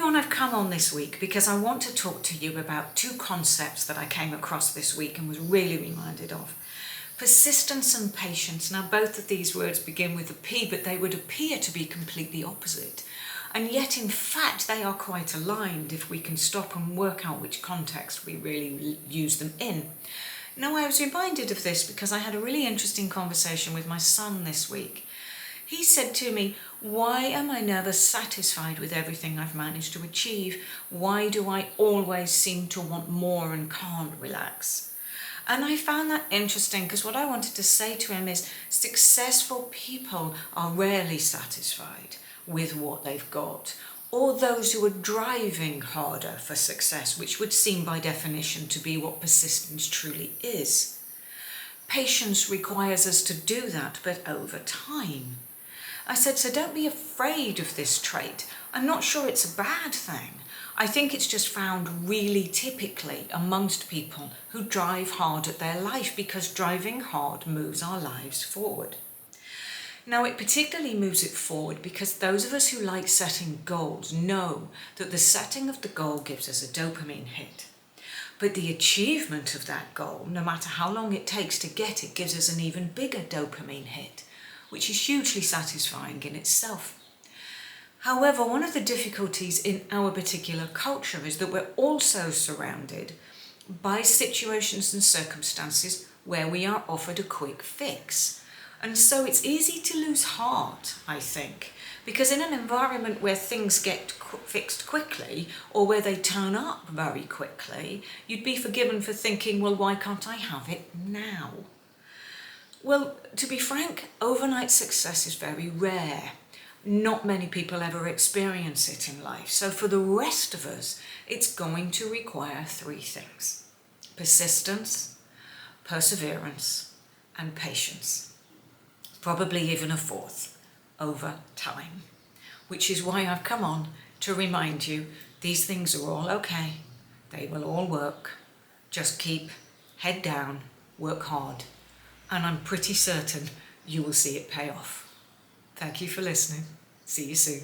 everyone, I've come on this week because I want to talk to you about two concepts that I came across this week and was really reminded of. Persistence and patience. Now, both of these words begin with a P, but they would appear to be completely opposite. And yet, in fact, they are quite aligned if we can stop and work out which context we really use them in. Now, I was reminded of this because I had a really interesting conversation with my son this week. He said to me, "Why am I never satisfied with everything I've managed to achieve? Why do I always seem to want more and can't relax?" And I found that interesting because what I wanted to say to him is successful people are rarely satisfied with what they've got, or those who are driving harder for success, which would seem by definition to be what persistence truly is. Patience requires us to do that, but over time. I said, so don't be afraid of this trait. I'm not sure it's a bad thing. I think it's just found really typically amongst people who drive hard at their life, because driving hard moves our lives forward. Now, it particularly moves it forward because those of us who like setting goals know that the setting of the goal gives us a dopamine hit. But the achievement of that goal, no matter how long it takes to get it, gives us an even bigger dopamine hit, which is hugely satisfying in itself. However, one of the difficulties in our particular culture is that we're also surrounded by situations and circumstances where we are offered a quick fix. And so it's easy to lose heart, I think, because in an environment where things get fixed quickly or where they turn up very quickly, you'd be forgiven for thinking, well, why can't I have it now? Well, to be frank, overnight success is very rare. Not many people ever experience it in life. So for the rest of us, it's going to require three things: persistence, perseverance, and patience. Probably even a fourth: over time. Which is why I've come on to remind you these things are all okay. They will all work. Just keep head down, work hard, and I'm pretty certain you will see it pay off. Thank you for listening. See you soon.